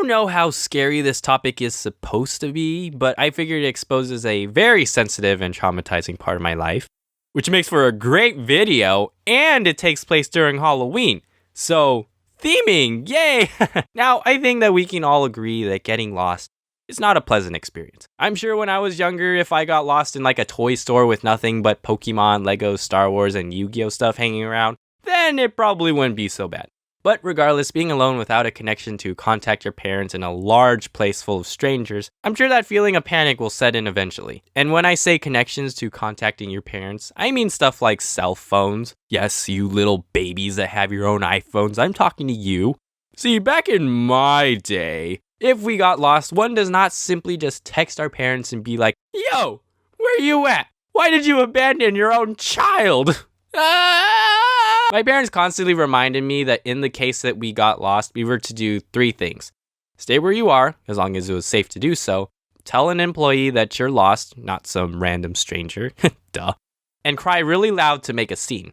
don't know how scary this topic is supposed to be, but I figured it exposes a very sensitive and traumatizing part of my life, which makes for a great video, and it takes place during Halloween. So, theming, yay! Now, I think that we can all agree that getting lost is not a pleasant experience. I'm sure when I was younger, if I got lost in like a toy store with nothing but Pokemon, Legos, Star Wars, and Yu-Gi-Oh stuff hanging around, then it probably wouldn't be so bad. But regardless, being alone without a connection to contact your parents in a large place full of strangers, I'm sure that feeling of panic will set in eventually. And when I say connections to contacting your parents, I mean stuff like cell phones. Yes, you little babies that have your own iPhones, I'm talking to you. See, back in my day, if we got lost, one does not simply just text our parents and be like, "Yo, where you at? Why did you abandon your own child?" My parents constantly reminded me that in the case that we got lost, we were to do 3 things. Stay where you are, as long as it was safe to do so. Tell an employee that you're lost, not some random stranger. Duh. And cry really loud to make a scene.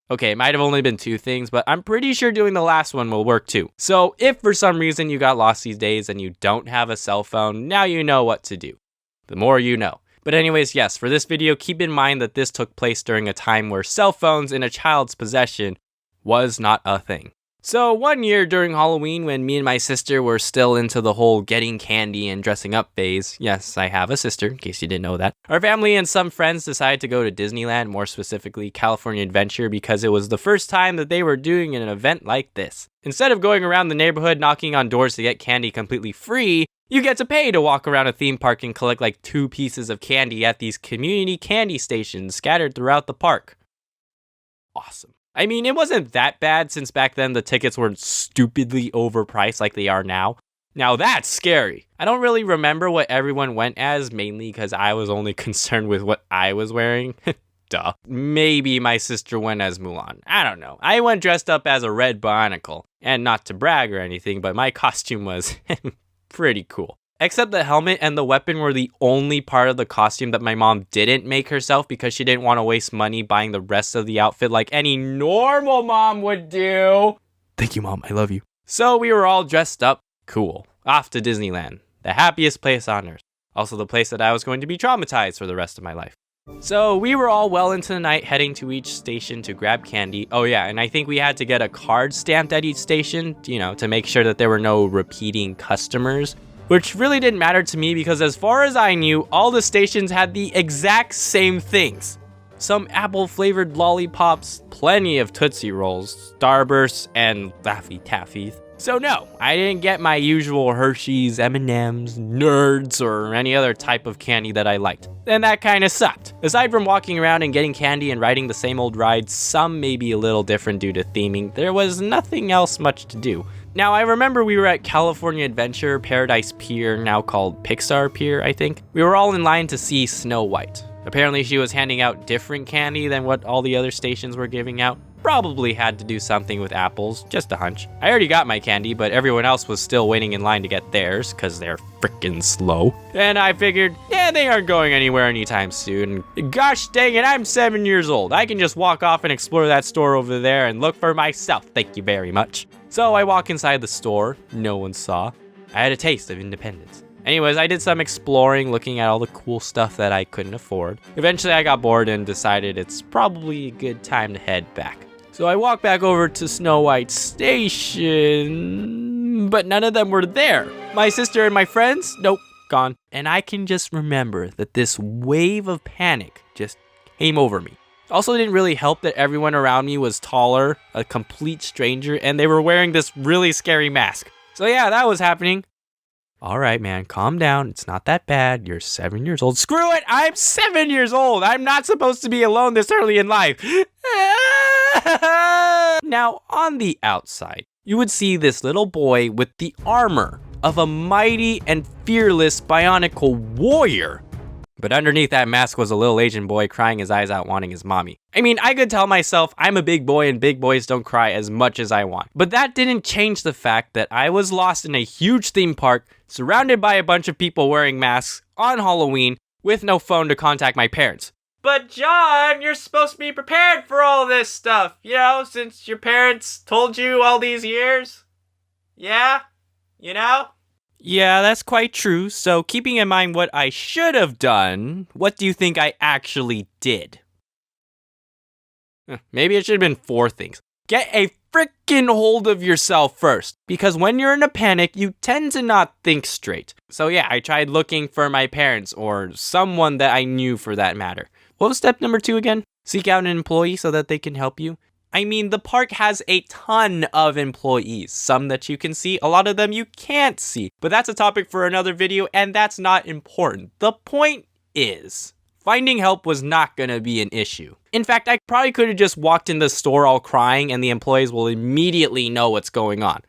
Okay, it might have only been 2 things, but I'm pretty sure doing the last one will work too. So if for some reason you got lost these days and you don't have a cell phone, now you know what to do. The more you know. But anyways, yes, for this video, keep in mind that this took place during a time where cell phones in a child's possession was not a thing. So one year during Halloween, when me and my sister were still into the whole getting candy and dressing up phase, yes, I have a sister, in case you didn't know that, our family and some friends decided to go to Disneyland, more specifically California Adventure, because it was the first time that they were doing an event like this. Instead of going around the neighborhood knocking on doors to get candy completely free, you get to pay to walk around a theme park and collect like 2 pieces of candy at these community candy stations scattered throughout the park. Awesome. I mean, it wasn't that bad since back then the tickets weren't stupidly overpriced like they are now. Now that's scary. I don't really remember what everyone went as, mainly because I was only concerned with what I was wearing. Duh. Maybe my sister went as Mulan. I don't know. I went dressed up as a red Bionicle. And not to brag or anything, but my costume was pretty cool. Except the helmet and the weapon were the only part of the costume that my mom didn't make herself because she didn't want to waste money buying the rest of the outfit like any normal mom would do. Thank you, Mom. I love you. So we were all dressed up. Cool. Off to Disneyland. The happiest place on earth. Also the place that I was going to be traumatized for the rest of my life. So we were all well into the night heading to each station to grab candy. Oh yeah, and I think we had to get a card stamped at each station, to make sure that there were no repeating customers. Which really didn't matter to me because as far as I knew, all the stations had the exact same things. Some apple-flavored lollipops, plenty of Tootsie Rolls, Starbursts, and Laffy Taffies. So no, I didn't get my usual Hershey's, M&M's, Nerds, or any other type of candy that I liked. And that kinda sucked. Aside from walking around and getting candy and riding the same old rides, some may be a little different due to theming, there was nothing else much to do. Now, I remember we were at California Adventure, Paradise Pier, now called Pixar Pier, I think. We were all in line to see Snow White. Apparently she was handing out different candy than what all the other stations were giving out. Probably had to do something with apples, just a hunch. I already got my candy, but everyone else was still waiting in line to get theirs, cause they're frickin' slow. And I figured, they aren't going anywhere anytime soon. Gosh dang it, I'm 7 years old. I can just walk off and explore that store over there and look for myself, thank you very much. So I walk inside the store, no one saw. I had a taste of independence. Anyways, I did some exploring, looking at all the cool stuff that I couldn't afford. Eventually I got bored and decided it's probably a good time to head back. So I walked back over to Snow White Station, but none of them were there. My sister and my friends, nope, gone. And I can just remember that this wave of panic just came over me. Also, it didn't really help that everyone around me was taller, a complete stranger, and they were wearing this really scary mask. So yeah, that was happening. All right, man, calm down. It's not that bad. You're 7 years old. Screw it! I'm 7 years old! I'm not supposed to be alone this early in life. Now, on the outside, you would see this little boy with the armor of a mighty and fearless Bionicle warrior. But underneath that mask was a little Asian boy crying his eyes out wanting his mommy. I mean, I could tell myself I'm a big boy and big boys don't cry as much as I want. But that didn't change the fact that I was lost in a huge theme park, surrounded by a bunch of people wearing masks on Halloween with no phone to contact my parents. But John, you're supposed to be prepared for all this stuff, since your parents told you all these years? Yeah? you know? Yeah, that's quite true. So keeping in mind what I should have done, what do you think I actually did? Maybe it should have been 4 things. Get a freaking hold of yourself first, because when you're in a panic, you tend to not think straight. So yeah, I tried looking for my parents or someone that I knew for that matter. What was step number 2 again? Seek out an employee so that they can help you. I mean, the park has a ton of employees. Some that you can see, a lot of them you can't see. But that's a topic for another video, and that's not important. The point is, finding help was not going to be an issue. In fact, I probably could have just walked in the store all crying and the employees will immediately know what's going on.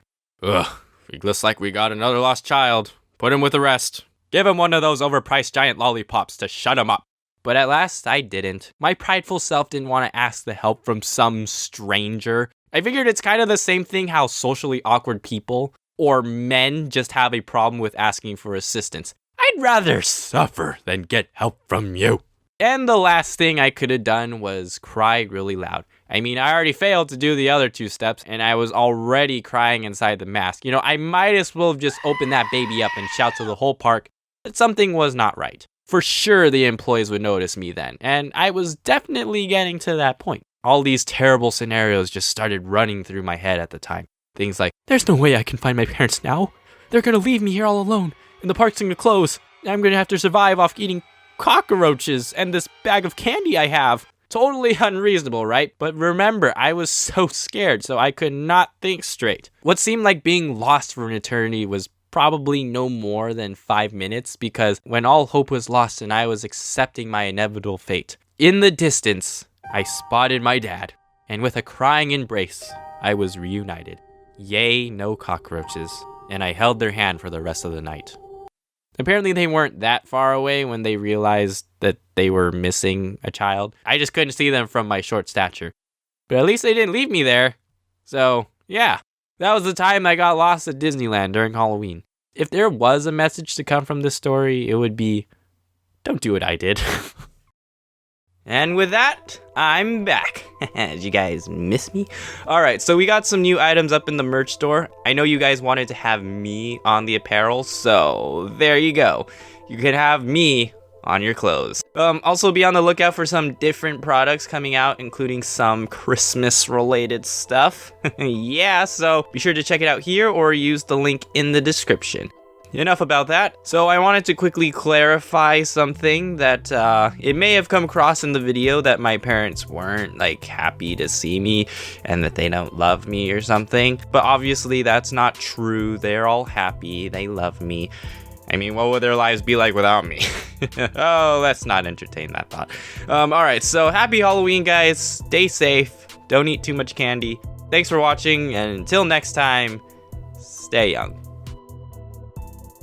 Ugh, it looks like we got another lost child. Put him with the rest. Give him one of those overpriced giant lollipops to shut him up. But at last, I didn't. My prideful self didn't want to ask the help from some stranger. I figured it's kind of the same thing how socially awkward people or men just have a problem with asking for assistance. I'd rather suffer than get help from you. And the last thing I could have done was cry really loud. I mean, I already failed to do the other 2 steps, and I was already crying inside the mask. You know, I might as well have just opened that baby up and shout to the whole park that something was not right. For sure, the employees would notice me then, and I was definitely getting to that point. All these terrible scenarios just started running through my head at the time. Things like, there's no way I can find my parents now. They're gonna leave me here all alone, and the park's gonna close. I'm gonna have to survive off eating cockroaches and this bag of candy I have. Totally unreasonable, right? But remember, I was so scared, so I could not think straight. What seemed like being lost for an eternity was probably no more than 5 minutes, because when all hope was lost and I was accepting my inevitable fate, in the distance, I spotted my dad, and with a crying embrace, I was reunited. Yay, no cockroaches. And I held their hand for the rest of the night. Apparently they weren't that far away when they realized that they were missing a child. I just couldn't see them from my short stature. But at least they didn't leave me there. So, yeah. That was the time I got lost at Disneyland during Halloween. If there was a message to come from this story, it would be, don't do what I did. And with that, I'm back. Did you guys miss me? Alright, so we got some new items up in the merch store. I know you guys wanted to have me on the apparel, so there you go. You can have me on your clothes. Also be on the lookout for some different products coming out, including some Christmas related stuff. Yeah, so be sure to check it out here or use the link in the description. Enough about that. So I wanted to quickly clarify something that it may have come across in the video, that my parents weren't like happy to see me and that they don't love me or something. But obviously that's not true. They're all happy. They love me. I mean, what would their lives be like without me? Oh, let's not entertain that thought. Alright, so happy Halloween, guys. Stay safe. Don't eat too much candy. Thanks for watching, and until next time, stay young.